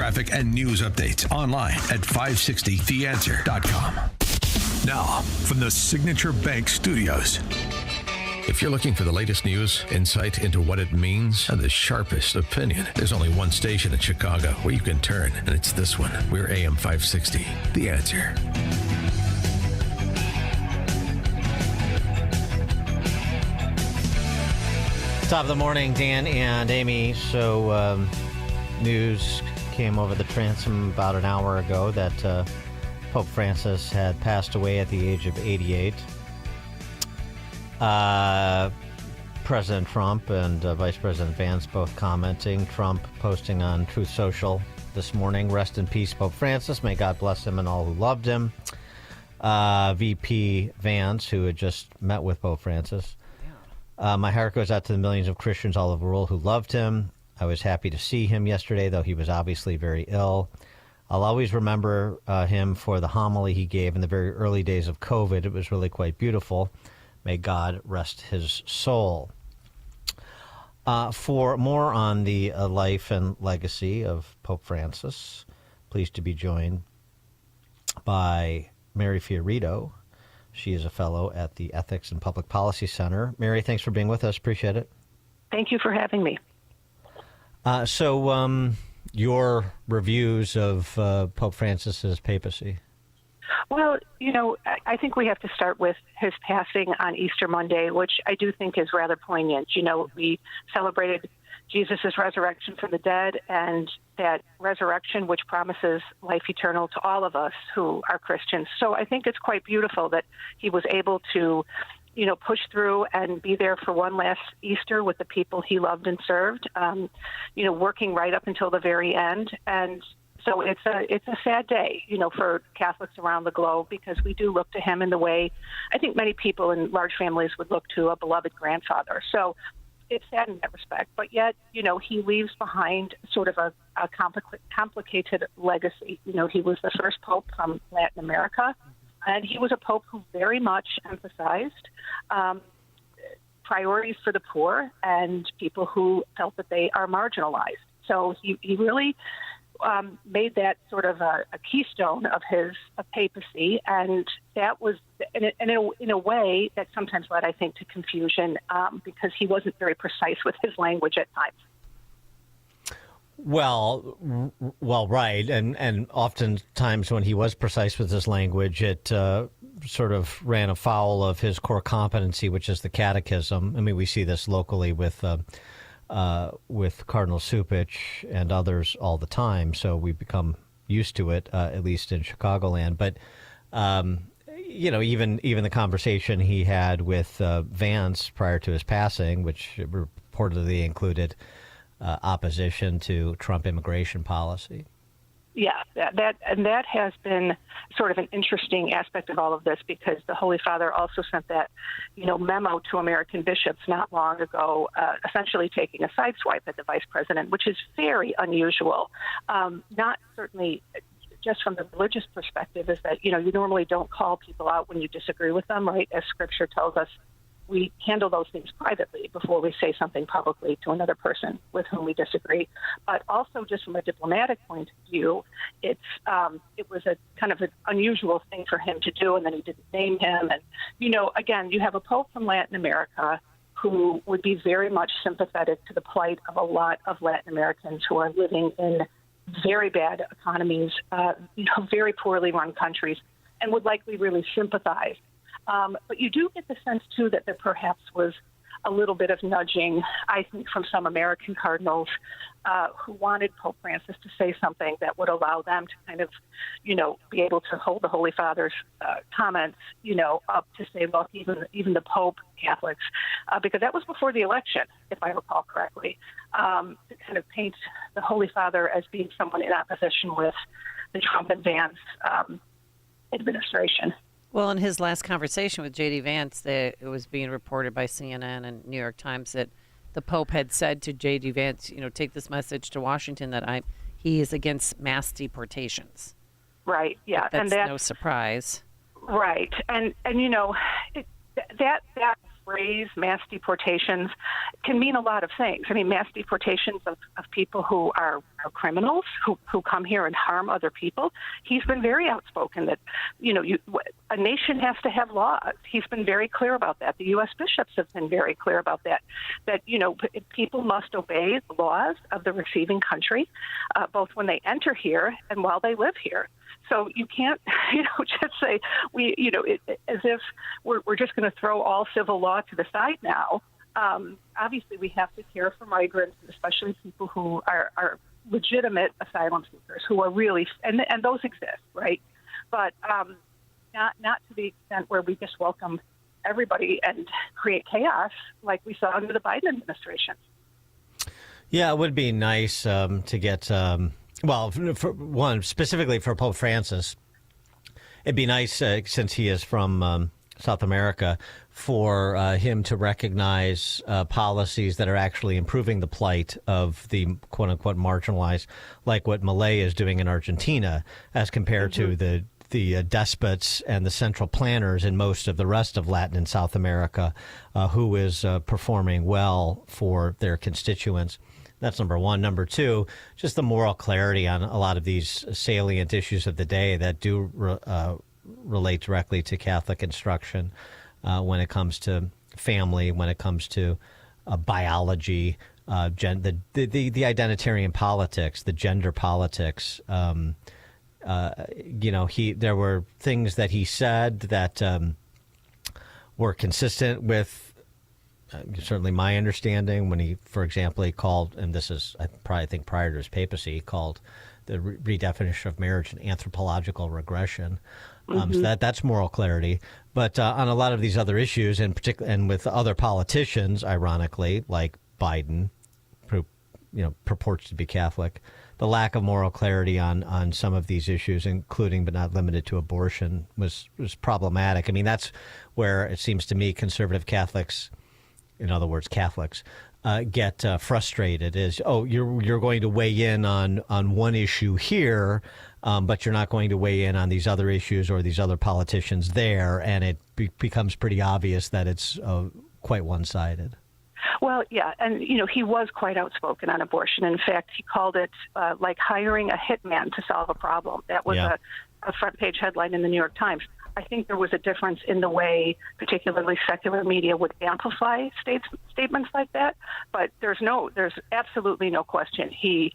traffic, and news updates online at 560theanswer.com. Now, from the Signature Bank Studios. If you're looking for the latest news, insight into what it means, and the sharpest opinion, there's only one station in Chicago where you can turn, and it's this one. We're AM 560, The Answer. Top of the morning, Dan and Amy. So, news came over the transom about an hour ago that Pope Francis had passed away at the age of 88. President Trump and Vice President Vance both commenting. Trump posting on Truth Social this morning, "Rest in peace, Pope Francis. May God bless him and all who loved him." VP Vance, who had just met with Pope Francis. "My heart goes out to the millions of Christians all over the world who loved him. I was happy to see him yesterday, though he was obviously very ill. I'll always remember him for the homily he gave in the very early days of COVID. It was really quite beautiful. May God rest his soul." For more on the life and legacy of Pope Francis, pleased to be joined by Mary FioRito. She is a fellow at the Ethics and Public Policy Center. Mary, thanks for being with us. Appreciate it. Thank you for having me. So your reviews of Pope Francis's papacy? Well, I think we have to start with his passing on Easter Monday, which I do think is rather poignant. We celebrated Jesus' resurrection from the dead, and that resurrection which promises life eternal to all of us who are Christians. So I think it's quite beautiful that he was able to, push through and be there for one last Easter with the people he loved and served, working right up until the very end. And so it's a sad day, for Catholics around the globe, because we do look to him in the way I think many people in large families would look to a beloved grandfather. So it's sad in that respect, but yet, he leaves behind sort of a complicated legacy. He was the first pope from Latin America, and he was a pope who very much emphasized priorities for the poor and people who felt that they are marginalized. So he really made that sort of a keystone of his papacy, and that was, in a way, that sometimes led, I think, to confusion because he wasn't very precise with his language at times. Well, right, and oftentimes when he was precise with his language, it sort of ran afoul of his core competency, which is the catechism. I mean, we see this locally with Cardinal Supich and others all the time, so we become used to it, at least in Chicagoland. But even the conversation he had with Vance prior to his passing, which reportedly included opposition to Trump immigration policy. Yeah, that has been sort of an interesting aspect of all of this, because the Holy Father also sent that, memo to American bishops not long ago, essentially taking a sideswipe at the vice president, which is very unusual. Not certainly just from the religious perspective, is that, you normally don't call people out when you disagree with them, right? As Scripture tells us, we handle those things privately before we say something publicly to another person with whom we disagree. But also, just from a diplomatic point of view, it was a kind of an unusual thing for him to do, and then he didn't name him. And, again, you have a pope from Latin America who would be very much sympathetic to the plight of a lot of Latin Americans who are living in very bad economies, very poorly run countries, and would likely really sympathize. But you do get the sense, too, that there perhaps was a little bit of nudging, I think, from some American cardinals who wanted Pope Francis to say something that would allow them to kind of, be able to hold the Holy Father's comments, up to say, look, even the Pope, Catholics, because that was before the election, if I recall correctly, to kind of paint the Holy Father as being someone in opposition with the Trump and Vance administration. Well, in his last conversation with J.D. Vance, it was being reported by CNN and New York Times that the Pope had said to J.D. Vance, take this message to Washington that he is against mass deportations. Right. Yeah, that's no surprise. Right, and that phrase mass deportations can mean a lot of things. I mean, mass deportations of people who are criminals, who come here and harm other people. He's been very outspoken that, a nation has to have laws. He's been very clear about that. The U.S. bishops have been very clear about that, people must obey the laws of the receiving country, both when they enter here and while they live here. So you can't, just say as if we're just going to throw all civil law to the side now. Obviously, we have to care for migrants, especially people who are legitimate asylum seekers, who are really, and those exist, right? But not to the extent where we just welcome everybody and create chaos like we saw under the Biden administration. Yeah, it would be nice to get. For one, specifically for Pope Francis, it'd be nice, since he is from South America, for him to recognize policies that are actually improving the plight of the quote-unquote marginalized, like what Milei is doing in Argentina, as compared to the despots and the central planners in most of the rest of Latin and South America, who is performing well for their constituents. That's number one. Number two, just the moral clarity on a lot of these salient issues of the day that do relate directly to Catholic instruction when it comes to family, when it comes to biology, the identitarian politics, the gender politics. There were things that he said that were consistent with certainly my understanding when he, for example, he called, and this is, I think prior to his papacy, he called the redefinition of marriage an anthropological regression. So that's moral clarity. But on a lot of these other issues, and with other politicians, ironically, like Biden, who purports to be Catholic, the lack of moral clarity on some of these issues, including but not limited to abortion, was problematic. I mean, that's where it seems to me conservative Catholics, in other words, Catholics, get frustrated is, you're going to weigh in on one issue here, but you're not going to weigh in on these other issues or these other politicians there, and it becomes pretty obvious that it's quite one-sided. Well, yeah, and, he was quite outspoken on abortion. In fact, he called it like hiring a hitman to solve a problem. That was a front-page headline in the New York Times. I think there was a difference in the way particularly secular media would amplify statements like that. But there's absolutely no question. He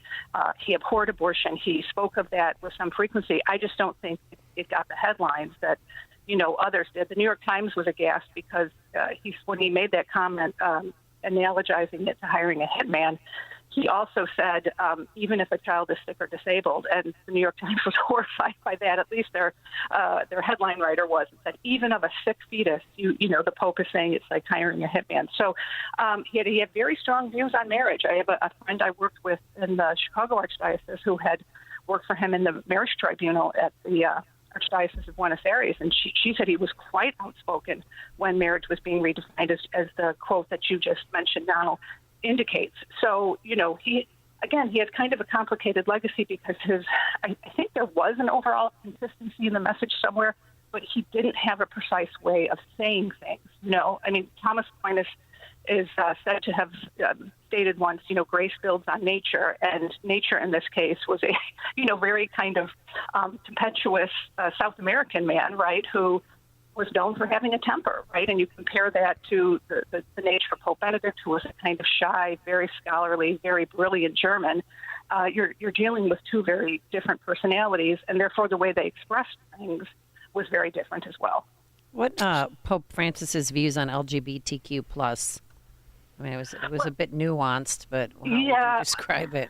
abhorred abortion. He spoke of that with some frequency. I just don't think it got the headlines that, others did. The New York Times was aghast because when he made that comment, analogizing it to hiring a hitman, he also said, even if a child is sick or disabled, and the New York Times was horrified by that, at least their headline writer was, and said, even of a sick fetus, the Pope is saying it's like hiring a hitman. So he had very strong views on marriage. I have a friend I worked with in the Chicago Archdiocese who had worked for him in the marriage tribunal at the Archdiocese of Buenos Aires, and she said he was quite outspoken when marriage was being redefined, as the quote that you just mentioned now indicates. So, he has kind of a complicated legacy because I think there was an overall consistency in the message somewhere, but he didn't have a precise way of saying things. Thomas Aquinas is said to have stated once, grace builds on nature, and nature in this case was a, very kind of tempestuous South American man, right, who was known for having a temper, right? And you compare that to the nature of Pope Benedict, who was a kind of shy, very scholarly, very brilliant German. You're dealing with two very different personalities, and therefore the way they expressed things was very different as well. What Pope Francis's views on LGBTQ plus? I mean, it was a bit nuanced, but how would you describe it?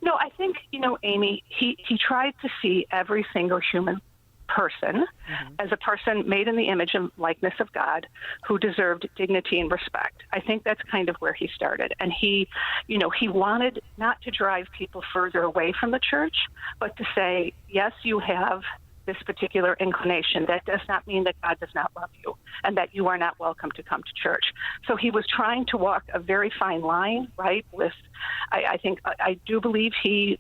No, I think, Amy, he tried to see every single human person as a person made in the image and likeness of God who deserved dignity and respect. I think that's kind of where he started. And he wanted not to drive people further away from the church, but to say, yes, you have this particular inclination. That does not mean that God does not love you and that you are not welcome to come to church. So he was trying to walk a very fine line, right? I do believe he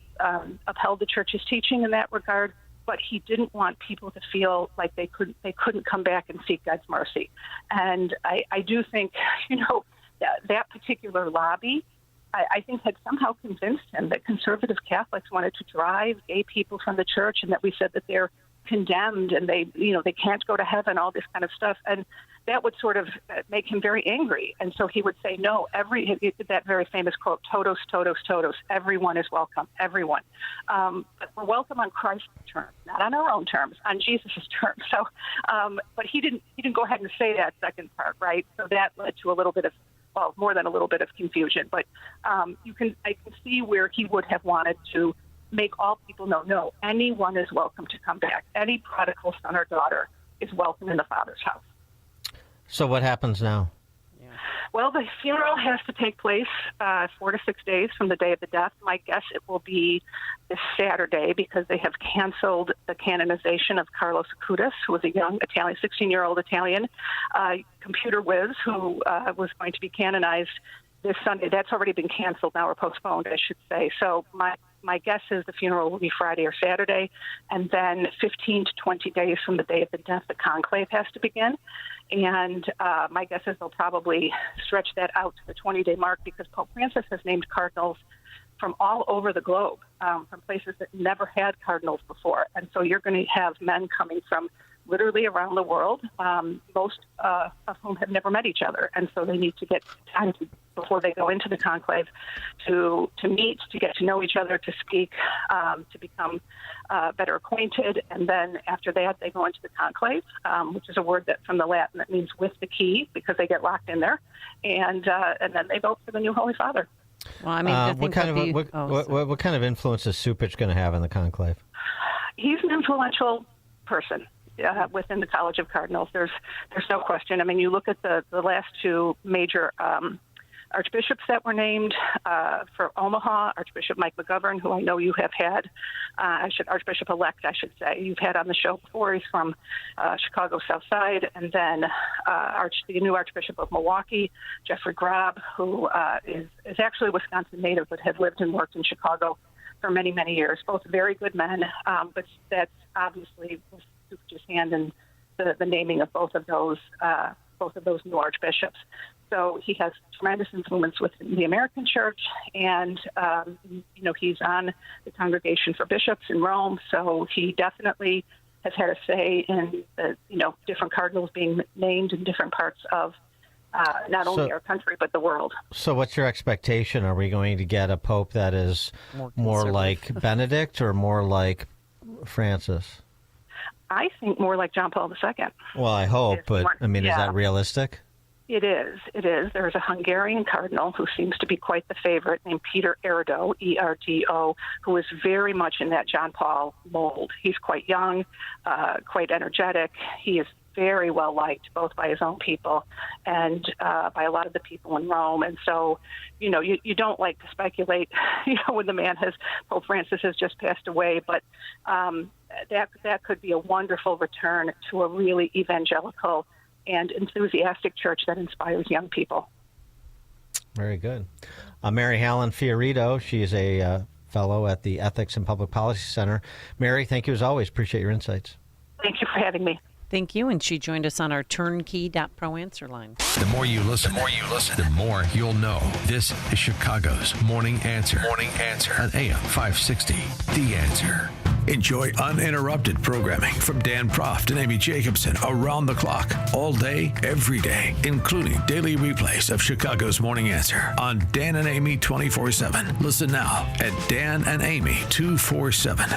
upheld the church's teaching in that regard, but he didn't want people to feel like they couldn't come back and seek God's mercy. And I do think, that particular lobby, I think, had somehow convinced him that conservative Catholics wanted to drive gay people from the church, and that we said that they're condemned and they can't go to heaven, all this kind of stuff. And that would sort of make him very angry. And so he would say, no, that very famous quote, todos, todos, todos, everyone is welcome, everyone. But we're welcome on Christ's terms, not on our own terms, on Jesus' terms. So, but he didn't go ahead and say that second part, right? So that led to a little bit of, well, more than a little bit of confusion. But I can see where he would have wanted to make all people know, no, anyone is welcome to come back. Any prodigal son or daughter is welcome in the Father's house. So what happens now? Well, the funeral has to take place 4 to 6 days from the day of the death. My guess it will be this Saturday, because they have canceled the canonization of Carlos Acutis, who was a young Italian, 16-year-old Italian computer whiz who was going to be canonized this Sunday. That's already been canceled now, or postponed, I should say. So my guess is the funeral will be Friday or Saturday, and then 15 to 20 days from the day of the death, the conclave has to begin. And my guess is they'll probably stretch that out to the 20-day mark, because Pope Francis has named cardinals from all over the globe, from places that never had cardinals before. And so you're going to have men coming from literally around the world, most of whom have never met each other. And so they need to get time before they go into the conclave to meet, to get to know each other, to speak, to become better acquainted. And then after that, they go into the conclave, which is a word that from the Latin that means with the key, because they get locked in there. And then they vote for the new Holy Father. Well, I mean, what kind of influence is Supich going to have in the conclave? He's an influential person within the College of Cardinals. There's no question. I mean, you look at the last two major archbishops that were named for Omaha, Archbishop Mike McGovern, who I know you have had, Archbishop-elect, I should say, you've had on the show before. He's from Chicago South Side. And then the new Archbishop of Milwaukee, Jeffrey Grob, who is actually a Wisconsin native but had lived and worked in Chicago for many, many years. Both very good men, but that's obviously Supich's hand in the naming of both of those new archbishops. So he has tremendous influence within the American Church, and he's on the Congregation for Bishops in Rome. So he definitely has had a say in the different cardinals being named in different parts of not only our country but the world. So what's your expectation? Are we going to get a pope that is more like Benedict or more like Francis? I think more like John Paul II. Well, I hope, but is that realistic? It is. There's a Hungarian cardinal who seems to be quite the favorite, named Peter Erdo, E-R-D-O, who is very much in that John Paul mold. He's quite young, quite energetic. He is very well liked, both by his own people and by a lot of the people in Rome. And so, you don't like to speculate, when Pope Francis has just passed away, but that could be a wonderful return to a really evangelical and enthusiastic church that inspires young people. Very good. Mary Hallen FioRito, she is a fellow at the Ethics and Public Policy Center. Mary, thank you as always. Appreciate your insights. Thank you for having me. Thank you. And she joined us on our turnkey.pro answer line. The more you listen, the more you'll know. This is Chicago's Morning Answer. Morning Answer on AM 560. The Answer. Enjoy uninterrupted programming from Dan Proft and Amy Jacobson around the clock, all day, every day, including daily replays of Chicago's Morning Answer on Dan and Amy 24/7. Listen now at Dan and Amy 247.